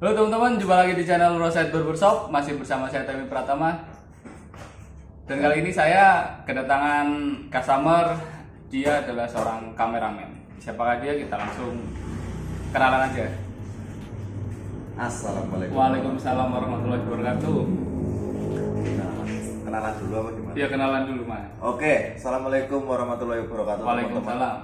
Halo teman-teman, jumpa lagi di channel Roadside Barbershop. Masih bersama saya Temi Pratama. Dan kali ini saya kedatangan customer. Dia adalah seorang kameramen. Siapakah dia? Kita langsung kenalan aja. Assalamualaikum. Waalaikumsalam warahmatullahi wabarakatuh. Kenalan dulu apa gimana? Iya, kenalan dulu Mas. Oke, assalamualaikum warahmatullahi wabarakatuh. Waalaikumsalam.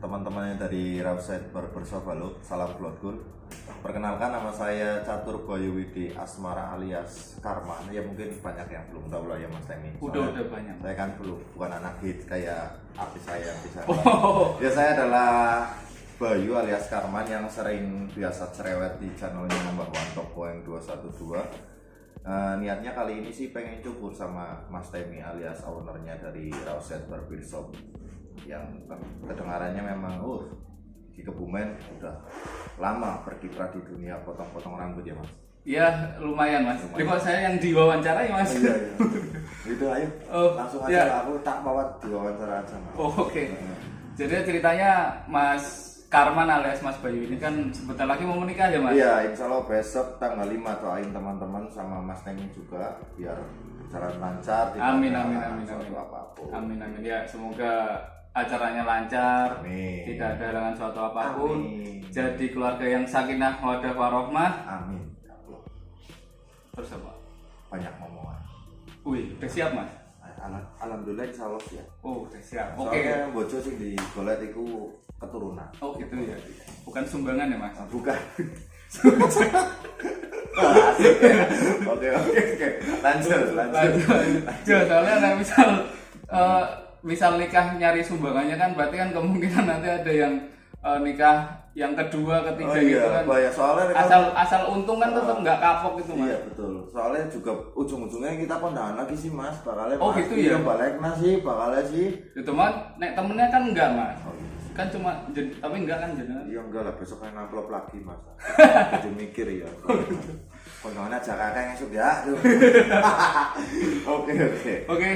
Teman-teman yang dari Roadside Barbershop, halo, salam Bloodgood. Perkenalkan, nama saya Catur Bayu Widi Asmara alias Karma. Ya mungkin banyak yang belum tahu lah ya Mas Temi. Udah banyak. Saya kan bukan anak hits kayak artis saya bisa. Oh. Ya saya adalah Bayu alias Karman yang sering biasa cerewet di channelnya Mbak Wan Toko yang 212. Niatnya kali ini sih pengen cukur sama Mas Temi alias ownernya dari Roadside Barbershop yang kedengarannya memang di Kebumen udah lama berkiprah di dunia potong-potong rambut ya Mas. Iya, lumayan Mas. Ini kok saya yang diwawancarai Mas. Iya. Itu ayo langsung aja iya. aku tak bawa diwawancara aja Mas. Oke. Jadi ceritanya Mas Karman alias Mas Bayu ini kan sebentar lagi mau menikah ya Mas? Iya, insya Allah besok tanggal 5 doain teman-teman sama Mas Temi juga biar jalan lancar. Amin. Apapun. Amin. Ya, semoga acaranya lancar, Amin. tidak ada halangan suatu apapun. Amin. Jadi keluarga yang sakinah mawaddah warahmah. Amin. Ya Allah. Terus apa? Banyak ngomongan. Wih, udah siap Mas? Alhamdulillah insya Allah ya. Oh, udah siap. Oke. Soalnya bojo sing di golet iku keturunan. Oh gitu ya. Bukan sumbangan ya Mas? Bukan. Asik ya. Oke. Lanjut. Ya, soalnya nah, misal nikah nyari sumbangannya kan berarti kan kemungkinan nanti ada yang nikah yang kedua, ketiga gitu kan. Bahaya soalnya Asal untung kan tetap nggak kapok gitu Mas. Iya betul. Soalnya juga ujung-ujungnya kita kondangan lagi sih Mas. Bakalnya Oh, gitu ya? Baliknya sih, bakalnya sih. Itu mah nek temennya kan enggak Mas. Oh, gitu. Kan cuma tapi enggak kan jenengan. Iya enggak lah, besok kan ngamplop lagi Mas. Jadi mikir ya. Kondangan aja kakak yang sudah. Oke.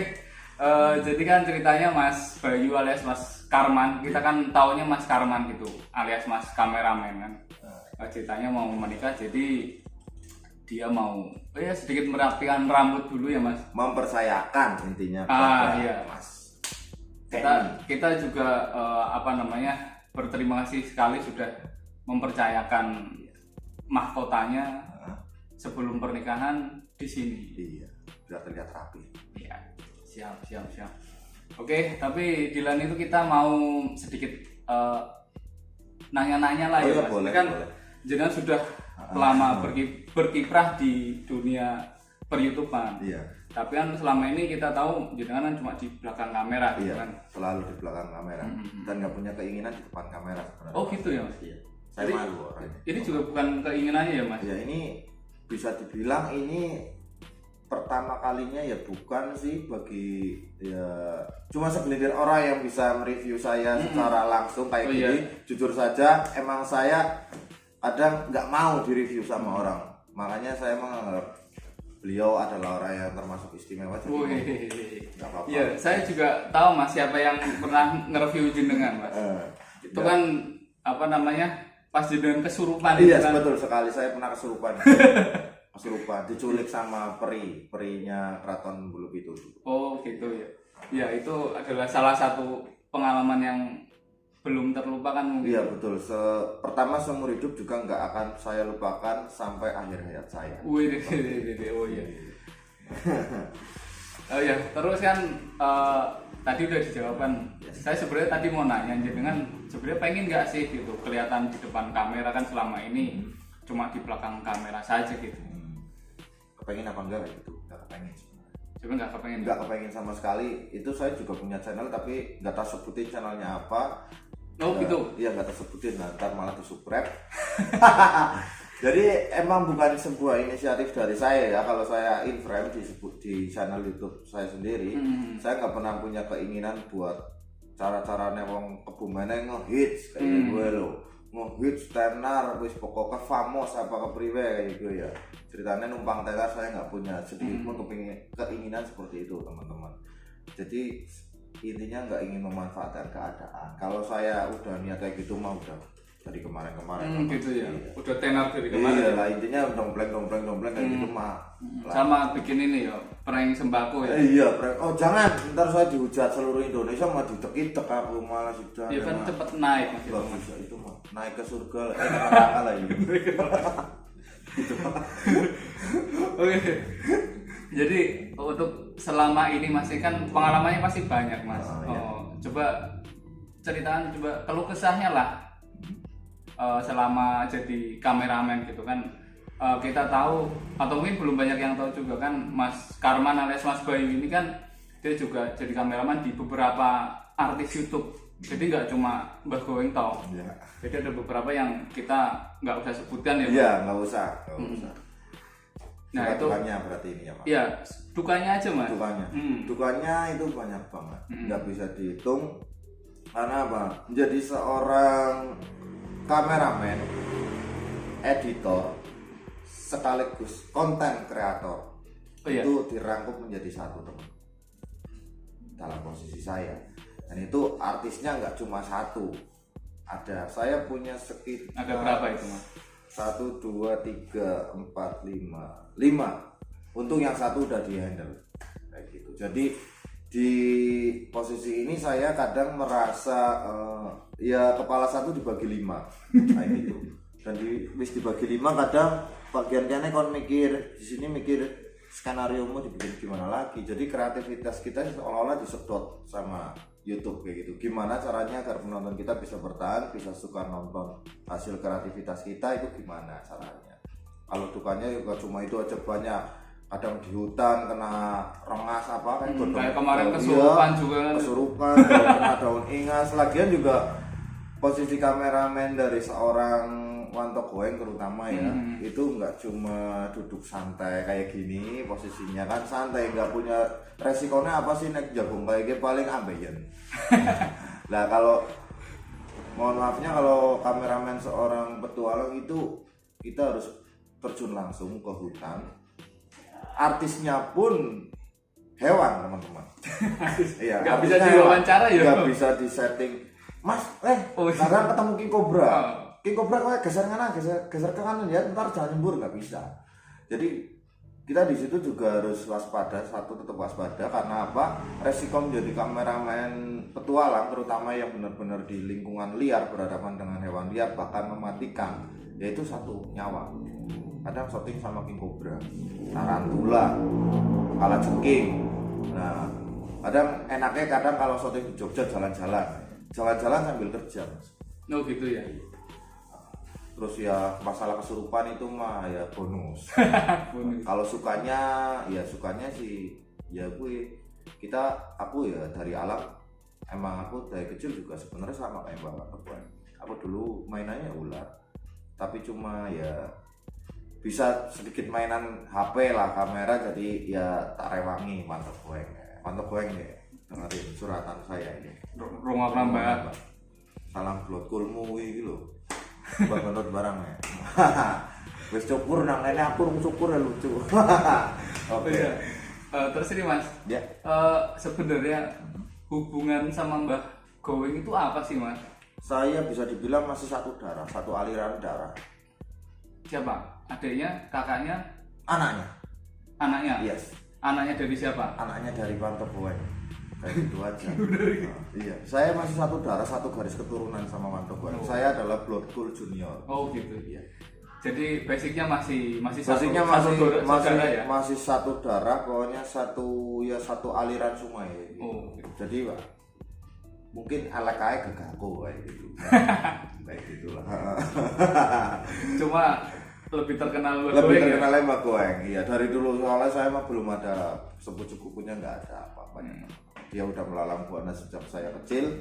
Jadi kan ceritanya Mas Bayu alias Mas Karman, kita kan taunya Mas Karman gitu, alias Mas kameramen kan. Ceritanya mau menikah, jadi dia mau sedikit merapikan rambut dulu ya Mas. Mempercayakan intinya. Iya Mas. Kita juga berterima kasih sekali sudah mempercayakan mahkotanya sebelum pernikahan di sini. Iya, biar terlihat rapi. Iya. Siap. Oke, tapi di lain itu kita mau sedikit nanya-nanya lah ya Mas. Boleh. Kan jenengan sudah lama berkiprah di dunia per-YouTubean. Iya. Tapi kan selama ini kita tahu jenengan kan cuma di belakang kamera gitu Iya, kan. selalu di belakang kamera dan nggak punya keinginan di depan kamera sebenarnya. Oh gitu ya Mas. Iya. Saya malu orangnya. Ini juga bukan keinginannya ya Mas. Ya ini bisa dibilang ini pertama kalinya ya bukan sih bagi ya cuma segelintir orang yang bisa mereview saya secara langsung kayak gini. Iya. Jujur saja emang saya kadang nggak mau direview sama orang, makanya saya menganggap beliau adalah orang yang termasuk istimewa. Jadi nggak apa-apa. Iya, saya juga tahu Mas siapa yang pernah nge-review jenengan Mas. Itu kan pas jenengan kesurupan. Iya, kan? betul sekali, saya pernah kesurupan. Diculik sama perinya Keraton Bulu Pitu. Oh gitu ya. Ya itu adalah salah satu pengalaman yang belum terlupakan mungkin. Iya betul. Pertama seumur hidup juga nggak akan saya lupakan sampai akhir hayat saya. Wih, oh iya. Oh ya, terus kan tadi udah dijawabkan. Saya sebenarnya tadi mau nanya, dengan sebenarnya pengen nggak sih gitu kelihatan di depan kamera kan selama ini cuma di belakang kamera saja gitu. Kepengen apa enggak gitu? Nggak kepengen. Sebenarnya nggak kepengen. Nggak kepengen sama sekali. Itu saya juga punya channel tapi nggak tahu sebutin channelnya apa. Oh gitu. Iya nggak tersebutin, ntar malah di-subscribe. Jadi emang bukan sebuah inisiatif dari saya ya. Kalau saya in frame disebut di channel YouTube saya sendiri, saya nggak pernah punya keinginan buat cara-cara wong Kebumen nge-hits kayak gue loh. Nge-hits tenar, wis pokoknya famos apa kepriwe kayak gitu ya. Ceritanya numpang tenar saya nggak punya sedikit pun keinginan seperti itu teman-teman. Jadi intinya nggak ingin memanfaatkan keadaan. Kalau saya udah niat kayak gitu mah udah dari kemarin. Gitu ya. Udah tenar dari kemarin. Iya lah, intinya dompleng kayak gitu mah. Sama bikin ini ya, prank sembako ya. Iya, prank. Oh jangan, ntar saya dihujat seluruh Indonesia mah ditek-itek aku malah sudah. Iya kan cepet naik Mas. Bisa itu mah. Naik ke surga neraka lah ini. Gitu. Oke. Jadi untuk selama ini Mas kan pengalamannya pasti banyak Mas. Iya. Coba ceritaan keluh kesahnya lah. Selama jadi kameramen gitu kan, kita tahu atau mungkin belum banyak yang tahu juga kan, Mas Karman alias Mas Bayu ini kan dia juga jadi kameraman di beberapa artis YouTube. Jadi nggak cuma Mbah Going tahu. Iya. Jadi ada beberapa yang kita nggak usah sebutkan ya. Iya, nggak usah. Nah itu dukanya berarti ini ya Pak. Iya, dukanya aja Mas. Dukanya itu banyak banget, nggak bisa dihitung. Karena apa? Menjadi seorang kameramen, editor, sekaligus konten kreator, itu dirangkum menjadi satu teman dalam posisi saya. Dan itu artisnya nggak cuma satu, saya punya sekitar ada berapa itu Mas? 1, 2, 3, 4, 5. Untung yang satu udah di handle kayak gitu. Jadi di posisi ini saya kadang merasa ya kepala satu dibagi 5 kayak gitu. Dan dibagi 5 kadang bagian-bagiannya kon mikir di sini, mikir skenario mau dibikin gimana lagi. Jadi kreativitas kita seolah-olah disedot sama YouTube kayak gitu. Gimana caranya agar penonton kita bisa bertahan, bisa suka nonton hasil kreativitas kita, itu gimana caranya. Kalau dukanya juga cuma itu aja, banyak. Kadang di hutan kena rengas apa kayak kemarin kesurupan juga. Kesurupan, kena daun ingas. Lagian juga posisi kameramen dari seorang Wanto Going terutama ya, itu nggak cuma duduk santai kayak gini posisinya, kan santai, nggak punya resikonya apa sih naik jagung kayak gini, paling ambeien. Nah kalau mohon maafnya, kalau kameramen seorang petualang itu kita harus terjun langsung ke hutan. Artisnya pun hewan teman-teman. Iya, nggak bisa diwawancara ya, nggak bisa disetting. Mas, sekarang ketemu King Cobra. King Cobra kayak geser kanan, geser ke kanan ya, ntar jangan nyembur, nggak bisa. Jadi kita di situ juga harus waspada, tetap waspada. Karena apa? Resiko menjadi kameramen petualang, terutama yang benar-benar di lingkungan liar, berhadapan dengan hewan liar, bahkan mematikan, yaitu 1 nyawa. Kadang syuting sama King Cobra, tarantula, kalajengking. Nah, kadang enaknya kalau syuting di Jogja jalan-jalan sambil kerja, Mas. Oh gitu ya. Terus ya masalah kesurupan itu mah ya bonus. Kalau sukanya sih ya aku ya dari alam, emang aku dari kecil juga sebenarnya sama kayak Bapak Teguan. Aku dulu mainannya ular, tapi cuma ya bisa sedikit mainan HP lah, kamera, jadi ya tak rewangi. Mantap Goeng ya, dengerin suratan saya ini. Rumah Prambah. Salam blotkulmu iki lho. Banget barangnya. Wis cukur nang kene aku cukur ya lucu. Oke. Terus ini Mas. Ya. Sebenarnya hubungan sama Mbah Going itu apa sih Mas? Saya bisa dibilang masih satu darah, satu aliran darah. Siapa? Adiknya, kakaknya, anaknya? Yes. Anaknya dari siapa? Anaknya dari Wanto Going. Kayak gitu aja. Iya, saya masih satu darah, satu garis keturunan sama Wanto Going. Saya adalah Bloodcool Junior. Oh gitu. Iya. Jadi basicnya masih basicnya ya? Masih satu darah, pokoknya satu aliran sungai. Gitu. Oh. Gitu. Jadi mungkin alek ae gegaku kayak gitu. Kayak gitulah. Cuma lebih terkenal Mbak Going. Iya, dari dulu soalnya saya mah belum ada sepupu-sepupunya, nggak ada apa-apanya. Dia udah melalang buana sejak saya kecil.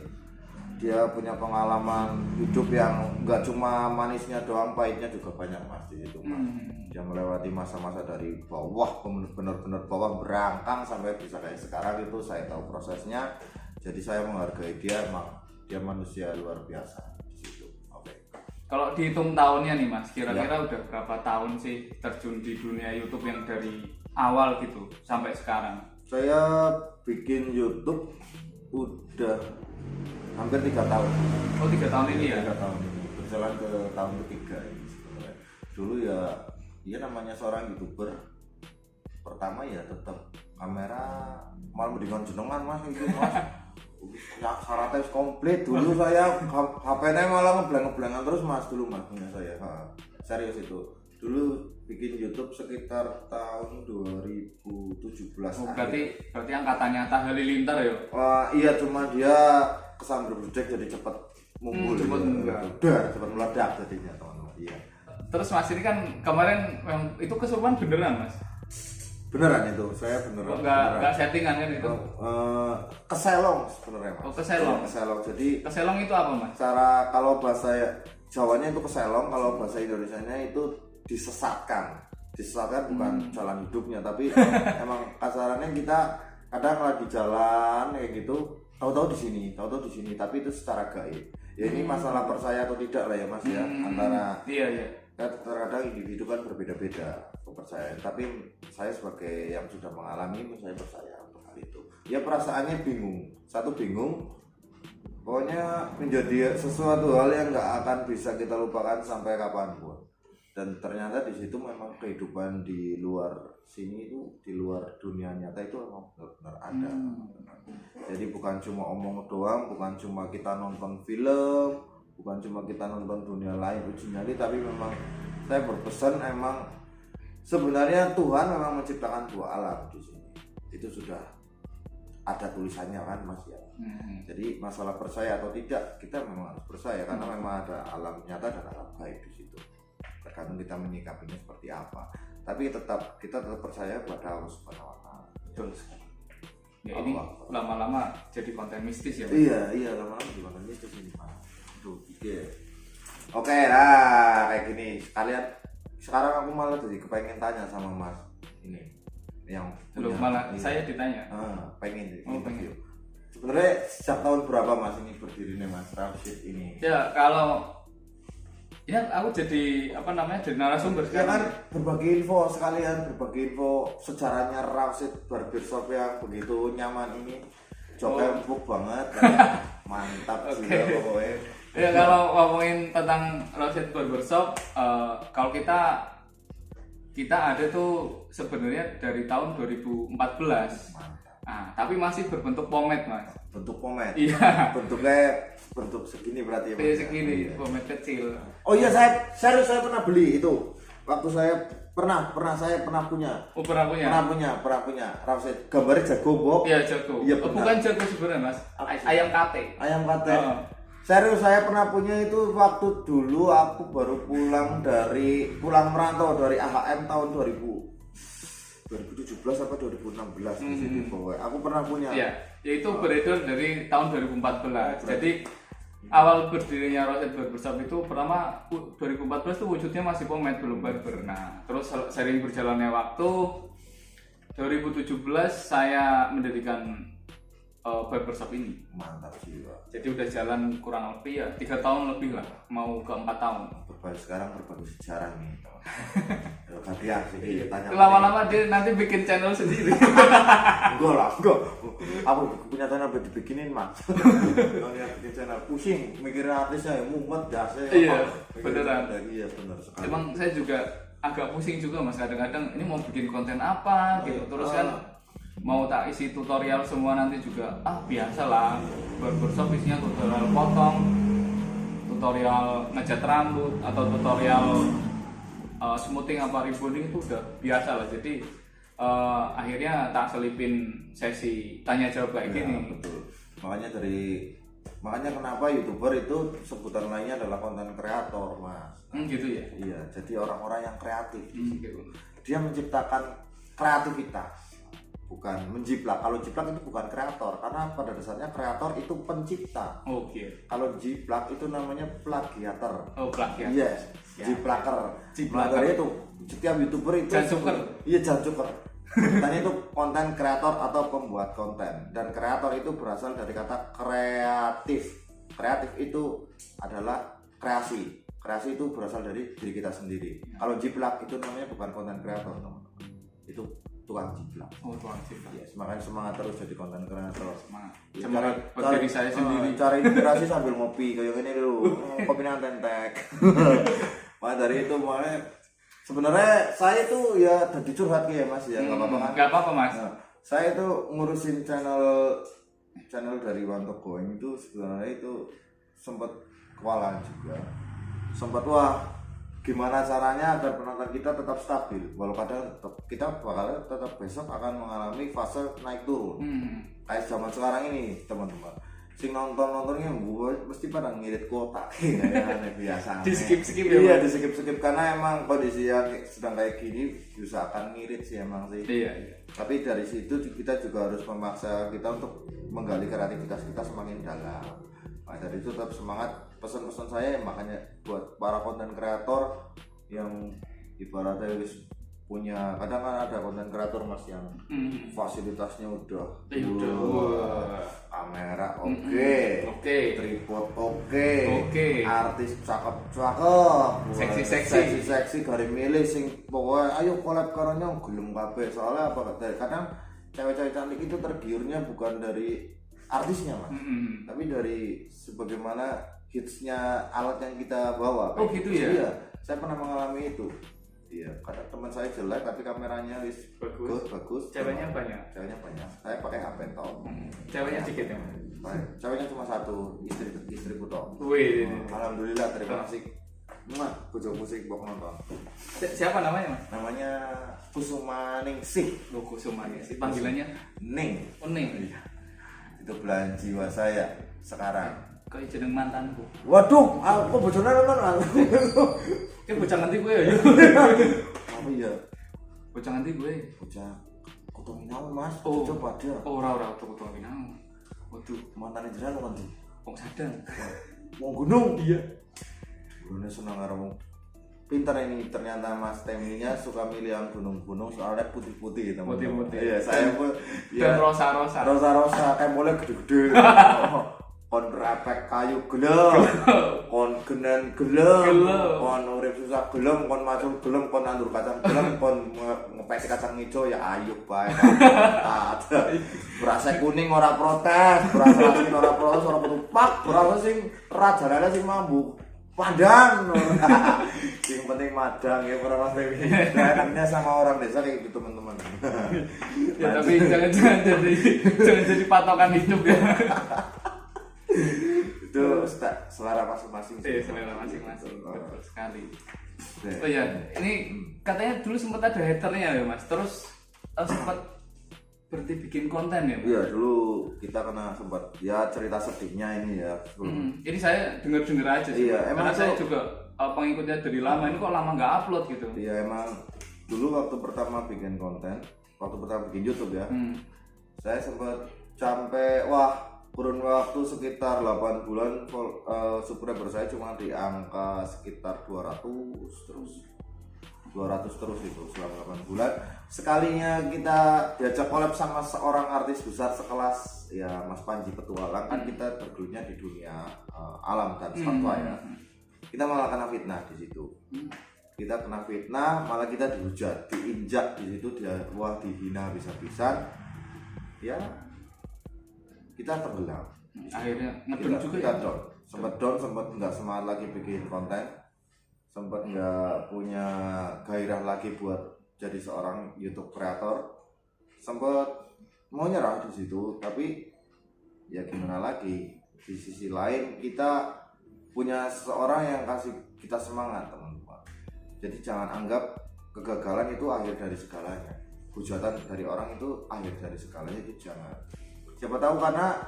Dia punya pengalaman hidup yang nggak cuma manisnya doang, pahitnya juga banyak Mas di situ Mas. Dia melewati masa-masa dari bawah, benar-benar bawah, berangkang sampai bisa kayak sekarang. Itu saya tahu prosesnya. Jadi saya menghargai dia, emang dia manusia luar biasa di situ. Oke. Kalau dihitung tahunnya nih Mas, kira-kira udah berapa tahun sih terjun di dunia YouTube yang dari awal gitu sampai sekarang? Saya bikin YouTube udah hampir 3 tahun. Oh 3 tahun ini ya? 3 tahun. berjalan ke tahun ketiga ini sebenarnya. Dulu ya namanya seorang YouTuber, pertama ya tetap kamera malah mendingan jenengan mas itu mas. Ya syaratnya komplit dulu saya HP-nya malah ngebleng-ngeblengan terus mas dulu mas punya saya. Serius itu. Dulu bikin YouTube sekitar tahun 2017. Berarti angkatannya Atta Halilintar ya? Iya, cuma dia kesambar budek jadi cepet mumbul. Cepet meledak jadinya teman-teman. Iya. Terus mas ini kan kemarin itu kesurupan beneran mas? Beneran itu, saya beneran. Enggak settingan kan itu? Keselong sebenarnya mas. Keselong. Jadi keselong itu apa mas? Cara kalau bahasa Jawanya itu keselong, kalau bahasa Indonesianya itu disesatkan bukan jalan hidupnya, tapi emang kasarannya kita kadang lagi jalan kayak gitu, tahu-tahu di sini, tapi itu secara gaib. Ya ini masalah percaya atau tidak lah ya mas ya, antara terkadang individu kan berbeda-beda kepercayaan, tapi saya sebagai yang sudah mengalami saya percaya untuk hal itu. Ya perasaannya bingung, pokoknya menjadi sesuatu hal yang nggak akan bisa kita lupakan sampai kapanpun. Dan ternyata di situ memang kehidupan di luar sini itu, di luar dunia nyata itu memang benar-benar ada. Jadi bukan cuma omong doang, bukan cuma kita nonton film, bukan cuma kita nonton dunia lain uji nyali, tapi memang saya berpesan emang sebenarnya Tuhan memang menciptakan dua alam di sini. Itu sudah ada tulisannya kan mas ya. Jadi masalah percaya atau tidak, kita memang harus percaya karena memang ada alam nyata dan alam gaib di situ. Tergantung kita menyikapinya seperti apa. Tapi kita tetap percaya pada Allah Subhanahu wa taala. Betul sekali. Ya ini lama-lama jadi konten mistis ya. Iya, lama-lama jadi konten mistis ini Pak. Tuh, iya. Oke, lah kayak gini. Sekarang aku malah jadi kepengen tanya sama Mas ini yang belum malah saya ditanya. Pengen interview. Sebenarnya sejak tahun berapa Mas ini berdirinya Mas Rausid ini? Ya kalau ya aku jadi jadi narasumber ya kan, berbagi info sejarahnya Rausid Barbershop yang begitu nyaman ini. Joknya empuk banget, mantap juga pokoknya. Ya kalau ngomongin tentang Rausid Barbershop, kalau kita ada tuh sebenarnya dari tahun 2014. Tapi masih berbentuk pomade mas. Bentuk pomade? Iya. Bentuk segini berarti ya? Iya segini, pomade kecil. Oh iya, saya pernah beli itu. Waktu saya pernah punya. Oh pernah punya Rausid. Gambarnya jago Bob. Iya jago. Iya bukan jago sebenarnya mas. Ayam kate. Serius, saya pernah punya itu waktu dulu aku baru pulang merantau dari AHM tahun 2017 apa 2016 di situ pokoknya. Aku pernah punya. Iya, itu beredar dari tahun 2014. Jadi awal berdirinya Rausid Barbershop itu pertama 2014 itu wujudnya masih pomade belum barber. Nah, terus sering berjalannya waktu 2017 saya mendirikan barbershop ini. Mantap sih Pak. Jadi udah jalan kurang lebih ya 3 tahun lebih lah, mau ke 4 tahun. Sekarang berbagi sejarah nih. Hadiah sih tanya. Lama-lama dia nanti bikin channel sendiri. Enggak. Aku punya channel buat dibikinin mas. Bikin channel pusing, mikirin artisnya mumet dasar. Iya, beneran. Iya bener sekali. Emang saya juga agak pusing juga mas, kadang-kadang ini mau bikin konten apa gitu, terus kan mau tak isi tutorial semua nanti juga biasalah barbershop isinya tutorial potong, tutorial ngecat rambut atau tutorial smoothing apa rebonding itu udah biasa lah. Jadi akhirnya tak selipin sesi tanya jawab kayak gini. Betul. Makanya kenapa YouTuber itu sebutan lainnya adalah konten kreator mas. Gitu ya. Iya. Jadi orang-orang yang kreatif. Dia menciptakan kreativitas. Bukan menjiplak. Kalau jiplak itu bukan kreator, karena pada dasarnya kreator itu pencipta. Oke. Kalau jiplak itu namanya plagiator. Oh, plagiator. Yes. Jiplaker. Makanya itu setiap YouTuber itu jancuker. Iya, jancuker. Tanya itu konten kreator atau pembuat konten. Dan kreator itu berasal dari kata kreatif. Kreatif itu adalah kreasi. Kreasi itu berasal dari diri kita sendiri. Kalau jiplak itu namanya bukan konten kreator, teman-teman. Itu tukang jiplak. Oh, tuang jiplak. Yes, makanya semangat terus jadi konten kreator. Semangat. Ya, Semangat buat diri saya sendiri. Cari inspirasi sambil ngopi kayak gini dulu. Kopi nang tentek. Maka dari itu makanya sebenarnya saya tuh ya jadi curhat ya Mas ya, enggak apa-apa kan? Enggak apa-apa, Mas. Nah, saya itu ngurusin channel dari One Talk Going itu sebenarnya itu sempat kewalahan juga. Sempat wah gimana caranya agar penonton kita tetap stabil walau kadang kita bakal tetap besok akan mengalami fase naik turun. Kayak zaman sekarang ini teman-teman, sing nontonnya mesti pada ngirit kuota kayak biasa. Di skip ya. Iya, di skip karena emang kondisi yang sedang kayak gini bisa akan ngirit sih emang sih. Iya. Tapi dari situ kita juga harus memaksa kita untuk menggali kreativitas kita semakin dalam. Nah, dari itu tetap semangat. Pesan-pesan saya makanya buat para konten kreator yang ibaratnya punya, kadang kan ada konten kreator Mas yang fasilitasnya udah kamera oke, tripod oke, artis cakep, seksi garing milih sing pokoknya ayo collab karonya gelem kabeh. Soalnya apa kadang cewek-cewek cantik itu tergiurnya bukan dari artisnya Mas, tapi dari sebagaimana hitsnya alat yang kita bawa. Oh gitu ya? Iya, saya pernah mengalami itu. Iya, kadang teman saya jelek tapi kameranya wis bagus. Ceweknya banyak. Saya pakai HP top. Ceweknya dikit ya? Ceweknya cuma satu, istriku top. Wih. Alhamdulillah, terima kasih. Bojo musik bok nonton. Siapa namanya, Mas? Namanya Kusuma Ningsih. Kusuma Ningsih. Panggilannya Ning. Oh, Ning. Itu belahan jiwa saya sekarang. Kayak jeneng mantanku. Waduh, aku bojone nonton. Ki bocah nganti gue ya. Apa ya? Bocah nganti gue. Bocah Kuto Minang Mas. Oh. Coba dia. Oh, ora Kuto Minang. Waduh, Mantane jenengan kan di wong Sadang. wong gunung. Iya. Gunungnya senang karo wong. Pintar ini ternyata Mas Teminya suka milih yang gunung-gunung soalnya putih-putih teman-teman. Putih-putih. Iya, saya pun Dan rosa-rosa. Rosa-rosa kayak boleh gede-gede. Kon repek kayu gelem, kon genen gelem, kon urip susah gelem, kon macul gelem, kon nandur kacang gelem, kon ngepesi kacang hijau ya ayo bae. Berasa kuning ora protes, berasa asin ora protes, ora petupak, berasa sing rajalane sing mambu. Padang. Yang penting madang ya para Mas Dewi. Enaknya sama orang desa kayak gitu teman-teman. Ya tapi jangan jadi patokan hidup ya. Itu selera masing-masing. Iya, selera masing-masing. Betul sekali. Oh iya, ini katanya dulu sempat ada haternya ya Mas. Terus sempat berarti bikin konten ya Mas? Iya, dulu kita kena sempat ya cerita sedihnya ini ya. Ini saya dengar aja sih. Iya, karena saya juga pengikutnya dari lama. Ini kok lama nggak upload gitu. Iya, emang dulu waktu pertama bikin konten, waktu pertama bikin YouTube ya. Saya sempat sampai kurun waktu sekitar 8 bulan subscriber saya cuma di angka sekitar 200 terus itu selama 8 bulan. Sekalinya kita diajak collab sama seorang artis besar sekelas ya Mas Panji Petualang, kan kita bergelunya di dunia alam dan satwa ya. Kita malah kena fitnah di situ. Kita kena fitnah, malah kita dihujat, diinjak di situ, dihina bisa-bisa. Ya kita tenggelam. Akhirnya ngedon juga ya. Sempat nggak semangat lagi bikin konten, sempat nggak punya gairah lagi buat jadi seorang YouTube kreator, sempat mau nyerah di situ. Tapi ya gimana lagi, di sisi lain kita punya seseorang yang kasih kita semangat teman-teman. Jadi jangan anggap kegagalan itu akhir dari segalanya, hujatan dari orang itu akhir dari segalanya, itu jangan. Siapa tahu karena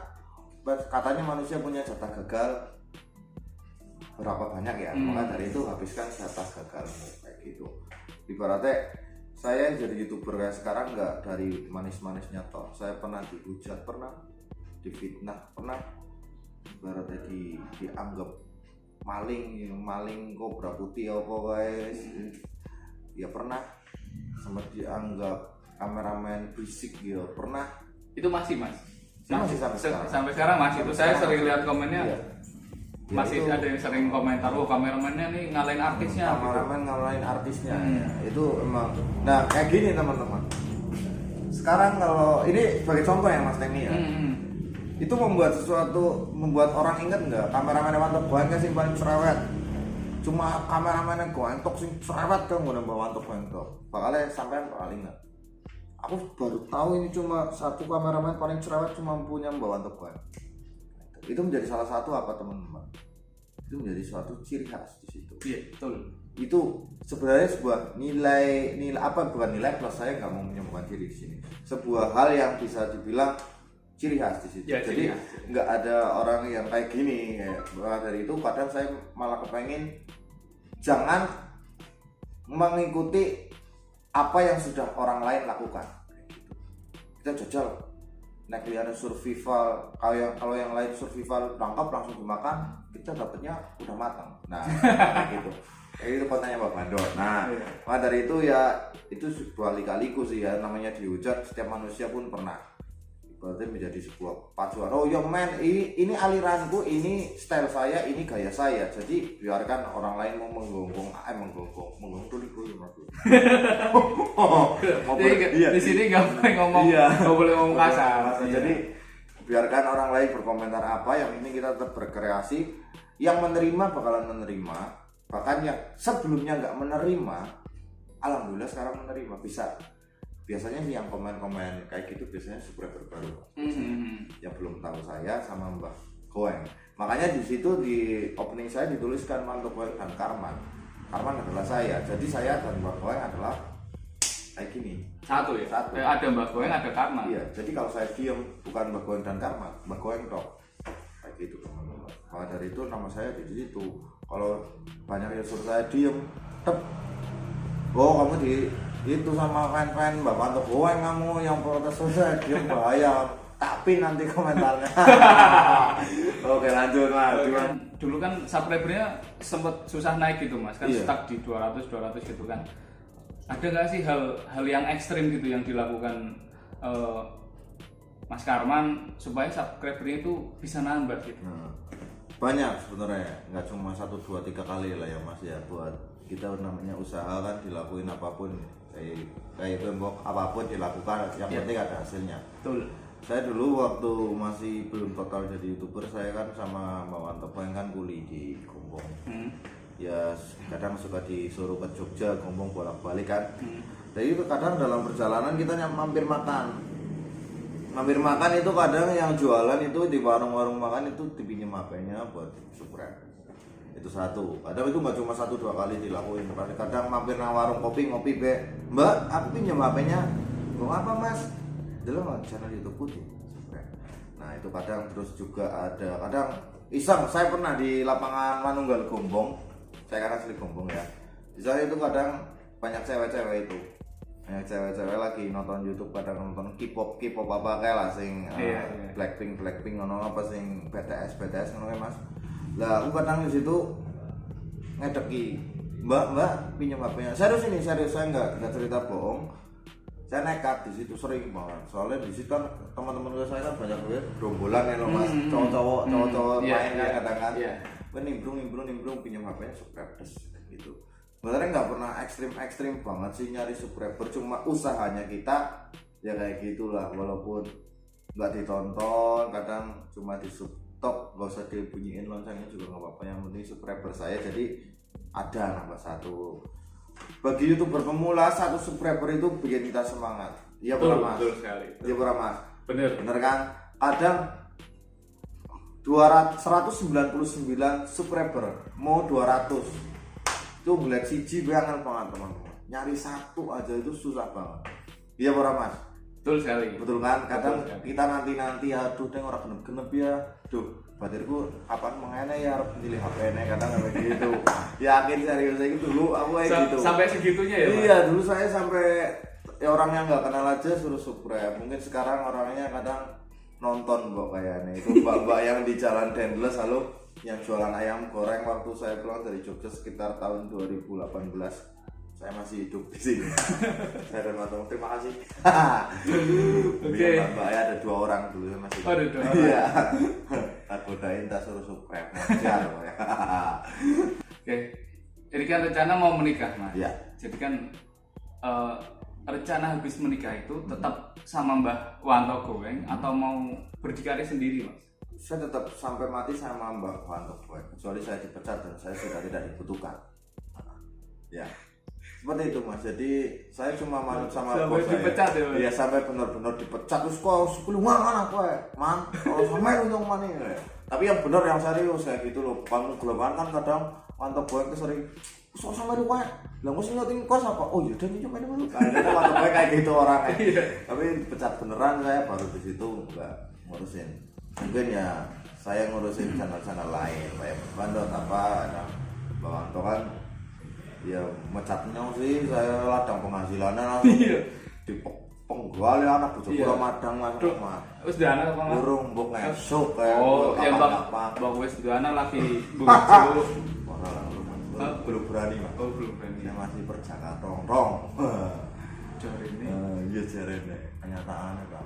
katanya manusia punya jatah gagal berapa banyak ya, maka dari itu habiskan jatah gagalmu kayak gitu. Ibaratnya saya jadi YouTuber kayak sekarang nggak dari manis-manisnya toh. Saya pernah dihujat, pernah difitnah, pernah ibaratnya dianggap maling kobra putih apa guys. Ya pernah sempat dianggap kameramen berisik ya pernah. Itu masih Mas? Masih sampai sekarang masih itu saya sering lihat komennya. Iya. Masih itu, ada yang sering komentar, kameramennya nih ngalahin artisnya. Kameramen ngalahin artisnya. Ya. Itu emang. Nah kayak gini teman-teman. sekarang kalau ini sebagai contoh ya Mas Temi ya, itu membuat orang ingat nggak kameramen Wantok Goeng sing paling cerewet, cuma kameramen Goentok sing cerewet kan nggak nambah Wantok Goentok, bakalnya sampean bakal ingat. Aku baru tahu ini cuma satu kameramen paling cerewet cuma punya Mbak Wantok Goeng. Itu menjadi salah satu apa teman-teman? Itu menjadi suatu ciri khas di situ. Iya, betul. Itu sebenarnya sebuah nilai apa, bukan nilai plus, saya nggak mau menyembuhkan diri di sini. Sebuah hal yang bisa dibilang ciri khas di situ. Ya, jadi nggak ada orang yang kayak gini. Maka dari itu kadang saya malah kepengen jangan mengikuti apa yang sudah orang lain lakukan. Kita jajal. Naik lihat survival, kalau yang lain survival tangkap langsung dimakan, kita dapatnya udah matang. Nah, kayak gitu. Itu kontennya Pak Bandot. Nah, maka dari itu ya itu sebuah lika-liku sih ya, namanya dihujat setiap manusia pun pernah. Berarti menjadi sebuah pacuan. Oh ya men, ini aliranku, ini style saya, ini gaya saya. Jadi biarkan orang lain mau menggonggong tuh ya Mas. Di sini nggak boleh ngomong, nggak boleh ngomong kasar. Jadi biarkan orang lain berkomentar apa, yang ini kita tetap berkreasi. Yang menerima bakalan menerima, bahkan yang sebelumnya nggak menerima, alhamdulillah sekarang menerima bisa. Biasanya sih yang komen-komen kayak gitu biasanya subscriber baru yang belum tahu saya sama Mbak Goeng. Makanya di situ di opening saya dituliskan Wantok Goeng dan Karman. Karman adalah saya, jadi saya dan Mbak Goeng adalah kayak gini. Satu ya? Satu. Ada Mbak Goeng, ada Karman. Iya, jadi kalau saya diem bukan Mbak Goeng dan Karman, Mbak Goeng tok. Kayak gitu teman-teman. Maka dari itu nama saya di situ. Kalau banyak yang suruh saya diem, kamu di itu sama fan-fan Mbak Wantok Goeng, kamu yang protes saya diem bahaya. Tapi nanti komentarnya. Oke, lanjut Mas. Dulu kan subscribernya sempat susah naik gitu Mas, kan stuck di 200 gitu kan. Ada nggak sih hal yang ekstrim gitu yang dilakukan Mas Karman supaya subscribernya itu bisa nambah gitu? Banyak sebenarnya, nggak cuma 1, 2, 3 kali lah ya Mas ya. Buat kita namanya usaha kan dilakuin apapun, kayak tembok apapun dilakukan, yang penting ada hasilnya. Betul. Saya dulu waktu masih belum total jadi YouTuber, saya kan sama Mbak Wantok Goeng kan kuli di Gombong. Ya kadang suka disuruh ke Jogja, Gombong bolak-balik kan. Jadi itu kadang dalam perjalanan kita mampir makan. Mampir makan itu kadang yang jualan itu di warung-warung makan itu dipinjam HP-nya buat subscribe. Itu satu. Kadang itu nggak cuma 1, 2 kali dilakuin. Kadang mampir nang warung kopi ngopi be, Mbak, aku pinjam HP-nya. Mau apa Mas? Dalam channel YouTube putih. Nah itu kadang, terus juga ada kadang iseng. Saya pernah di lapangan Manunggal Gombong. Saya kan asli Gombong ya. Di sana itu kadang banyak cewek-cewek itu. Banyak cewek-cewek lagi nonton YouTube, kadang nonton K-pop apa kayak lah sing Blackpink ngono apa sing BTS ngono kayak Mas. Lah aku kadang di situ ngedeki, Mbak pinjam HP-nya. Serius saya nggak cerita bohong. Saya nekat di situ sering banget. Soalnya di situ kan teman-teman saya kan banyak banget gerombolan ya loh Mas, cowok-cowok main kan kadang-kadang. Nimbrung pinjam HP-nya subscribe gitu. Sebenarnya nggak pernah ekstrim banget sih nyari subscriber, cuma usahanya kita ya kayak gitulah, walaupun nggak ditonton, kadang cuma di subtop, nggak usah dibunyiin loncengnya juga nggak apa-apa, yang penting subscriber saya jadi ada nambah 1. Bagi YouTuber pemula 1 subscriber itu bikin kita semangat. Iya Mas. Betul sekali. Iya Mas. Bener kan? Kadang 199 subscriber mau 200 itu ngeliat siji banget teman-teman. Nyari 1 aja itu susah banget. Iya Mas. Betul sekali. Betul kan? Kadang kita nanti aduh teng ora genep-genep ya. Duh, batirku kapan mengene ya harus pilih HP-ne, kadang kayak gitu. Yakin serius saya dulu aku kayak gitu. Sampai segitunya ya, Mas? Iya, dulu saya sampai ya orang yang nggak kenal aja suruh subscribe. Mungkin sekarang orangnya kadang nonton kok kayaknya. Itu mbak-mbak yang di Jalan Dendles halo yang jualan ayam goreng waktu saya pulang dari Jogja sekitar tahun 2018. Saya masih hidup di sini. Saya dan teman-teman terima kasih. Oke. Mbak ya ada 2 orang dulu saya masih. Ada 2 orang. Iya. Tak godain, tak suruh subscribe. Ngajar ya. Oke. Jadi kan rencana mau menikah Mas. Iya. Jadi kan rencana habis menikah itu tetap sama Mbah Wanto Goeng atau mau berdikari sendiri Mas? Saya tetap sampai mati sama Mbak Wanto Goeng, kecuali saya dipecat dan saya sudah tidak dibutuhkan. Ya, seperti itu Mas. Jadi saya cuma manut sama sampai bos dipecat saya. Ya, Iya, sampai benar-benar dipecat. Terus kok sepuluhan anak gue, man. Kalau sampai untung mana ya. Tapi yang benar yang serius kayak gitu loh. Kamu gelombang kan kadang Wanto Goeng itu sering sok sama lu kayak lah mesti nyotin kos apa? Oh iya, dan cuma ini dulu. Nah, Wanto Goeng kayak gitu orangnya. Tapi dipecat beneran saya baru di situ enggak ngurusin. Mungkin ya saya ngurusin channel-channel lain kayak Bandot apa ada Mbak Wanto kan ya mecatnya sih saya ladang penghasilannya langsung di penggal ya anak bojo kula madang langsung mah Wis duwe anak apa Mas? burung mbok ngesuk kayak Oh, yang apa Bang wis duwe anak lagi bojo. belum berani Mas. Oh, belum berani. Saya masih perjaka tong-tong. Jari ini. Iya jarene kenyataannya Pak.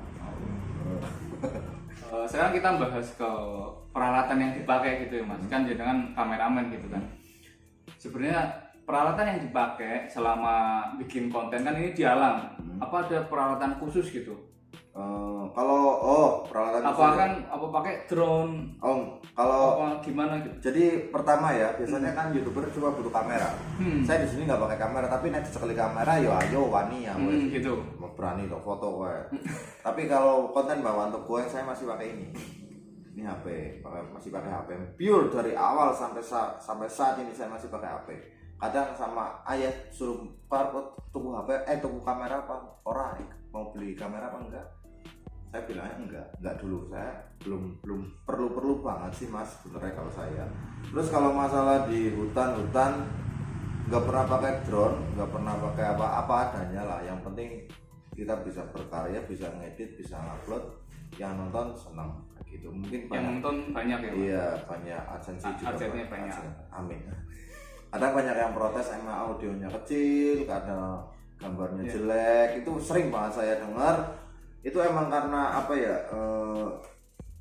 Sekarang kita bahas ke peralatan yang dipakai gitu ya Mas. Kan jadi dengan kameramen gitu kan. Sebenarnya peralatan yang dipakai selama bikin konten kan ini di alam. Apa ada peralatan khusus gitu? Kalau peralatan Apa kan apa pakai drone? kalau Apa gimana gitu? jadi pertama ya biasanya kan youtuber cuma butuh kamera. Saya di sini nggak pakai kamera tapi nek sekali kamera yo ayo wani ya wes. Gitu. Berani dong foto gue. Tapi kalau konten Mbak Wanto Goeng saya masih pakai ini. Ini HP, masih pakai HP. Pure dari awal sampai saat ini saya masih pakai HP. Kadang sama ayah suruh tunggu HP, tunggu kamera apa? Orang mau beli kamera apa enggak? Saya bilangnya enggak dulu. Saya belum perlu banget sih Mas sebenarnya kalau saya. Terus kalau masalah di hutan nggak pernah pakai drone, nggak pernah pakai apa adanya lah. Yang penting kita bisa berkarya, bisa ngedit, bisa ngupload, yang nonton senang gitu. Mungkin Yang nonton banyak ya Mas? Iya banyak, adsensi juga banyak. Amin. Ada banyak yang protes emang audionya kecil, karena gambarnya jelek. Itu sering banget saya dengar. Itu emang karena apa ya?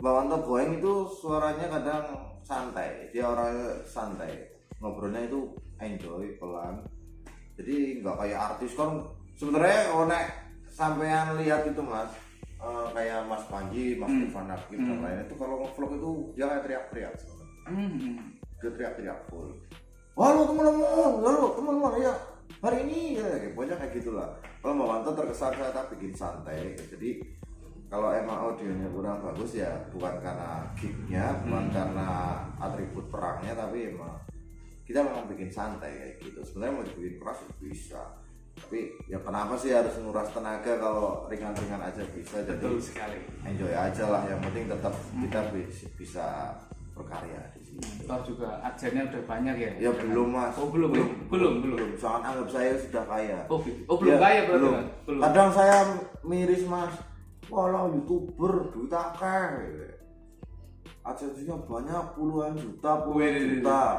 Mbak Wanto Goeng itu suaranya kadang santai. Dia orangnya santai. Ngobrolnya itu enjoy, pelan. Jadi nggak kayak artis kan. Sebenarnya nek sampean lihat itu Mas, kayak Mas Panji, Mas Irfan Hakim dan lain itu kalau nge-vlog itu dia kayak teriak-teriak dia teriak-teriak full. Halo teman-teman ya hari ini ya pokoknya kayak gitulah. Kalau Mbak Wanto terkesan saya tak bikin santai. Jadi kalau emang audionya kurang bagus ya bukan karena gignya, bukan karena atribut perangnya, tapi emang kita memang bikin santai kayak gitu. Sebenarnya mau dibikin keras bisa, tapi ya kenapa sih harus nguras tenaga kalau ringan-ringan aja bisa. Betul Jadi sekali. enjoy aja lah, yang penting tetap kita bisa berkarya di sini. Toh juga adsennya udah banyak ya? Ya belum Mas. Oh belum. Jangan anggap saya sudah kaya. Oh belum Ya, kaya berarti belum. Mas? Belum. Kadang saya miris Mas. Walau YouTuber duit akeh. Adsensinya banyak puluhan juta.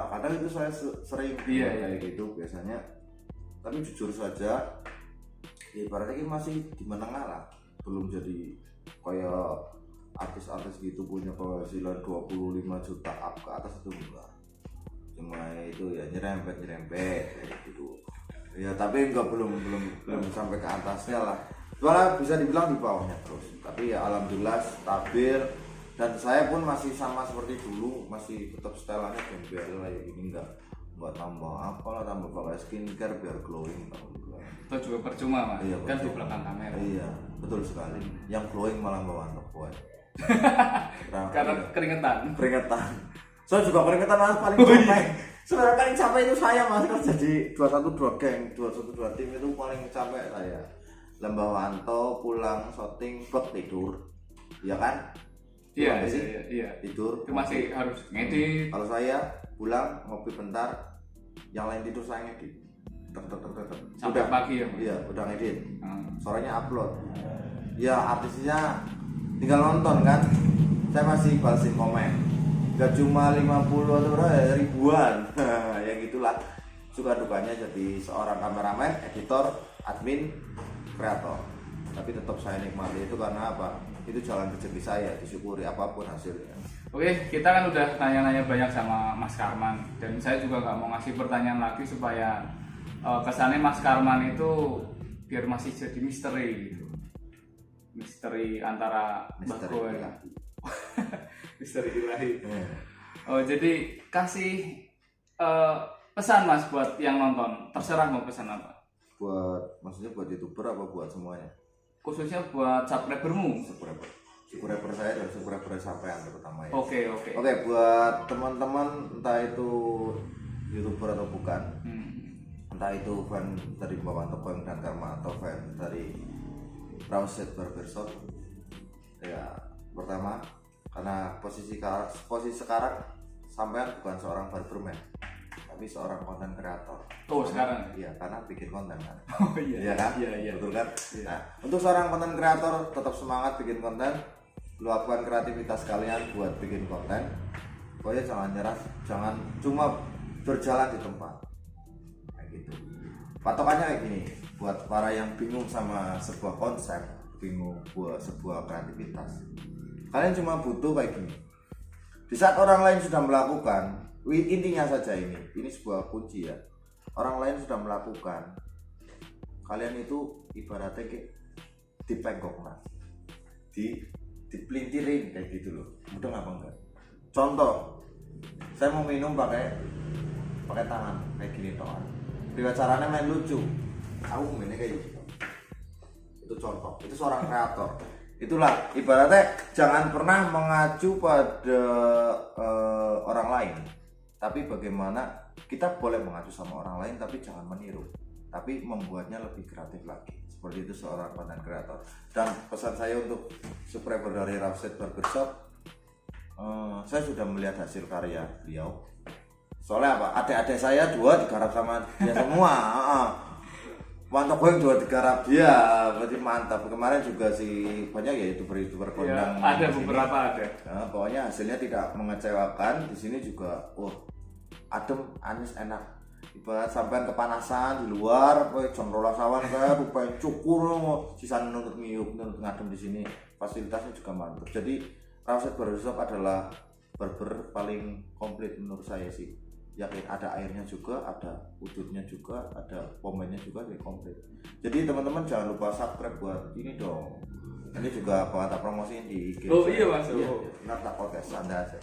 Kadang itu saya sering kayak gitu biasanya. Tapi jujur saja, ibaratnya ini masih di menengah lah. Belum jadi kayak artis-artis gitu punya penghasilan 25 juta up ke atas itu enggak. Cuma itu ya nyerempet kayak gitu. Ya tapi belum sampai ke atasnya lah. Soalnya bisa dibilang di bawahnya terus. Tapi ya alhamdulillah stabil, dan saya pun masih sama seperti dulu, masih tetap stylenya gembel kayak gini, enggak tambah apalah, tambah pakai skincare biar glowing. Itu juga percuma Mas, iya, kan di belakang kamera. Iya, betul sekali. Yang glowing malah Mbak Wanto Goeng. Karena keringetan. Saya juga keringetan Mas, paling capek. Sebenarnya paling capek itu saya Mas, kerja di 212 geng, 212 tim itu paling capek saya. Mbak Wanto pulang syuting blok tidur. Iya kan? Iya. Tidur. Itu masih harus ngedit. Kalau saya pulang ngopi bentar, yang lain tidur saya ngedit. Sampai pagi ya Mas? Iya, udah ngedit. Sorenya upload. Ya artisnya tinggal nonton kan. Saya masih balesin komen. Gak cuma 50 atau berapa, ribuan. Ya gitulah. Suka dukanya jadi seorang kameramen, editor, admin, kreator. Tapi tetap saya nikmati itu karena apa? Itu jalan rezeki saya, disyukuri apapun hasilnya. Oke, kita kan udah nanya-nanya banyak sama Mas Karman, dan saya juga nggak mau ngasih pertanyaan lagi supaya kesannya Mas Karman itu biar masih jadi misteri gitu. Misteri antara Mbah Misteri Goen. ilahi. Misteri ilahi. Oh, jadi kasih pesan Mas buat yang nonton. Terserah mau pesan apa. Maksudnya buat YouTuber apa buat semuanya? Khususnya buat subscribermu. Subscriber saya dan subscriber sampean terutama ya. Oke. Oke, buat teman-teman entah itu YouTuber atau bukan, entah itu fan dari Bapak Topeng dan Karma atau fan dari Rawset Barbershop, ya pertama karena posisi sekarang sampean bukan seorang barberman, tapi seorang konten kreator. Oh, sekarang? Iya, karena bikin konten kan. Oh iya. Iya kan? Iya. Betul kan? Iya. Nah, untuk seorang konten kreator tetap semangat bikin konten, luapkan kreativitas kalian buat bikin konten. Pokoknya jangan nyerah, jangan cuma berjalan di tempat. Kayak gitu. Patokannya kayak gini, buat para yang bingung sama sebuah konsep, bingung buat sebuah kreativitas. Kalian cuma butuh kayak gini. Di saat orang lain sudah melakukan, intinya saja ini sebuah kunci ya. Orang lain sudah melakukan, kalian itu ibaratnya kayak dipengkok mas, dipelintirin kayak gitu loh. Mudah apa enggak? Contoh, saya mau minum pakai tangan kayak gini toh. Caranya main lucu, aku mainnya kayak gitu. Itu contoh, itu seorang kreator. Itulah ibaratnya jangan pernah mengacu pada orang lain, tapi bagaimana kita boleh mengacu sama orang lain tapi jangan meniru, tapi membuatnya lebih kreatif lagi. Seperti itu seorang konten kreator. Dan pesan saya untuk subscriber dari Rawset Barbershop, saya sudah melihat hasil karya beliau. Soalnya apa? Adik-adik saya 2 digarap sama dia semua. Mantap gue 2 digarap dia, berarti mantap. Kemarin juga sih banyak ya youtuber kondang. Ya, ada beberapa ada. Nah, pokoknya hasilnya tidak mengecewakan. Di sini juga, adem, anis, enak. Ibarat sampean kepanasan di luar, jam 12 awan saya rupanya cukur, sisa nuntut ngiyup, nuntut ngadem di sini. Fasilitasnya juga mantap. Jadi Rawset Barbershop adalah barber paling komplit menurut saya sih. Yakin ada airnya juga, ada udutnya juga, ada pomennya juga, jadi komplit. Jadi teman-teman jangan lupa subscribe buat ini dong. Ini juga tak promosiin di IG. Oh iya mas. Iya, tak podcast Anda aja.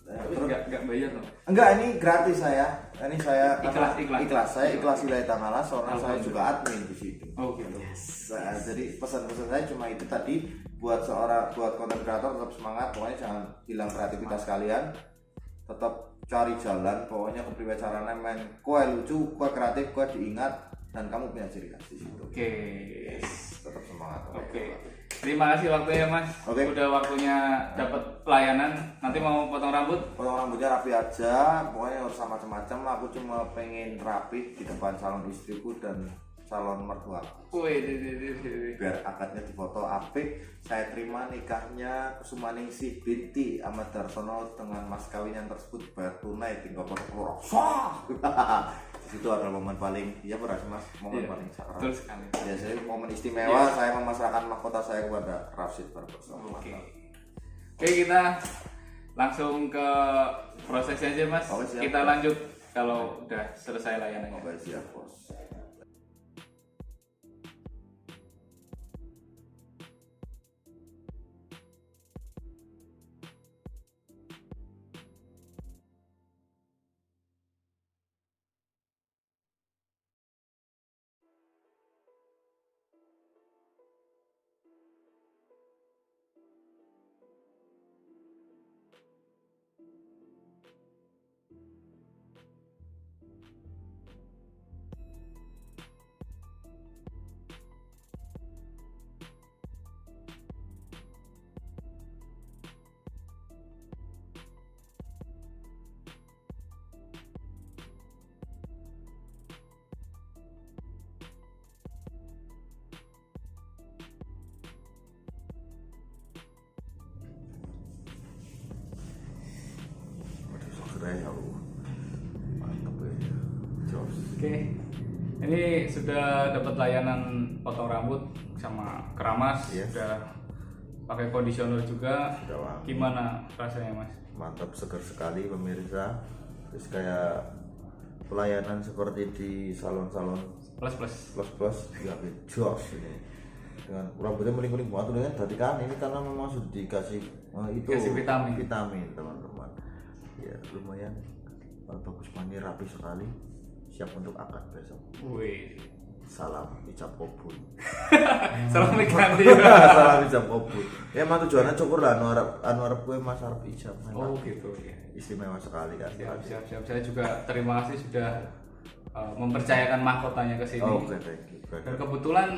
Tapi nggak bayar loh. Enggak, ini gratis saya. Ini saya Ikhlas. Saya ikhlas lillahi ta'ala, soalnya saya juga admin di situ. Oh gitu. Nah, jadi pesan-pesan saya cuma itu tadi, buat konten kreator tetap semangat, pokoknya jangan hilang kreativitas kalian. Tetap cari jalan, pokoknya kepriwacaranya main kue lucu, kue kreatif, kue diingat, dan kamu punya ciri khas di situ. Oke. Tetap semangat. Oke. Terima kasih waktunya mas. Oke. Udah waktunya dapat pelayanan. Nanti mau potong rambut? Potong rambutnya rapi aja, pokoknya harus sama macam-macam. Aku cuma pengen rapi di depan calon istriku dan calon mertua. Wih, Biar akadnya difoto apik, saya terima nikahnya Kusumaningsih binti Ahmad Darsono dengan mas kawin yang tersebut bayar tunai tinggal potong. Di situ adalah momen paling, iya berarti mas, momen paling sakral. Betul sekali. Ya, saya momen istimewa, saya memasrahkan mahkota saya kepada Rawset Barbershop. Oke, kita langsung ke prosesnya aja mas. Oke, siap. Kita lanjut kalau udah selesai layanannya. Oke, siap bos. Mantap ya. Jos. Oke, ini sudah dapat layanan potong rambut sama keramas, Yes. sudah pakai conditioner juga. Sudah wangi. Gimana rasanya mas? Mantap, segar sekali pemirsa. Terus kayak pelayanan seperti di salon-salon plus ya jos ini dengan rambutnya meling-meling banget dengan tadi kan ini karena memang sudah dikasih itu Kasih vitamin. teman-teman ya lumayan bagus mandi rapi sekali siap untuk akad besok. Wih. Salam ijab kabul. Salam ganti. Salam ijab kabul. Ya emang tujuannya cukur lah anu arep kowe Mas arep ijab. Oh gitu ya. Istimewa sekali kan. Siap. Saya juga terima kasih sudah mempercayakan mahkotanya ke sini. Oke, thank you. Dan kebetulan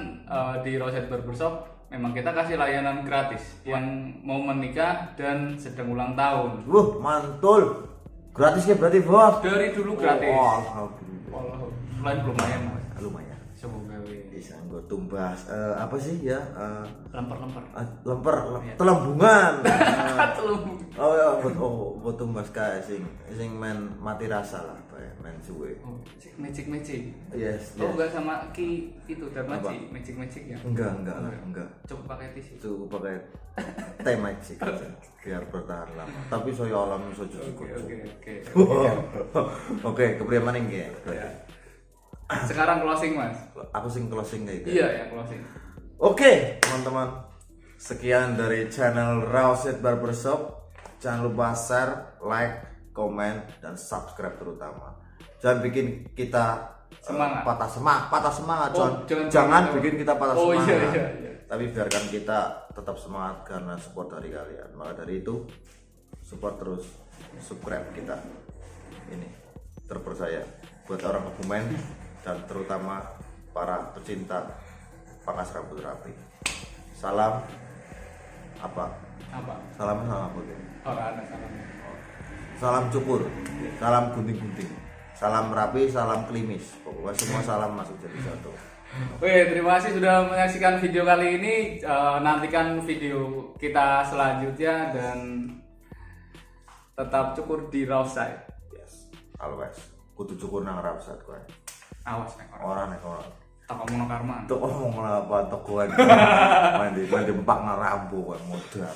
di Roset Barbershop memang kita kasih layanan gratis yang mau menikah dan sedang ulang tahun. Wuh, mantul. Gratisnya berarti, Bos. Dari dulu gratis. Oh, alhamdulillah. Selain lumayan, Mas. Lumayan. Semoga Bisa nggo tumbas apa sih ya? lemper-lemper. Lemper, telembungan. Telung. Oh ya, buat tumbas kae sing main mati rasa lah, main suwe. Oh, magic. Yes. Oh, enggak sama Ki itu Darmaji, magic ya. Enggak. Coba pakai tisu. Itu pakai teh magic aja, biar bertahan lama. Tapi saya alami saja cukup. Oke. Oke, kepriye maning nggih? Sekarang closing, Mas. Aku sing closing kayak gitu. Iya, ya closing. Oke, teman-teman. Sekian dari channel Roset Barbershop. Jangan lupa share, like, komen, dan subscribe terutama. Jangan bikin kita Semangat. patah semangat. Oh, jangan bikin kita patah Oh, semangat. iya. Tapi biarkan kita tetap semangat karena support dari kalian. Maka dari itu support terus, subscribe kita. Ini terpercaya buat orang Kebumen dan terutama para pecinta pangkas rambut rapi. Salam apa? Salam sama apa gitu? Ada salamnya. Salam cukur, salam gunting-gunting, salam rapi, salam klimis. Pokoknya semua salam masuk jadi satu. Oke, terima kasih sudah menyaksikan video kali ini. Nantikan video kita selanjutnya dan tetap cukur di Roadside. Yes, always. Kudu cukur nang Roadside kowe. Awas nek Orang nek orang. tak ngomong Karman. Tuh ngomong apa tuh kowe. Mandi empak nang rambu kowe modal.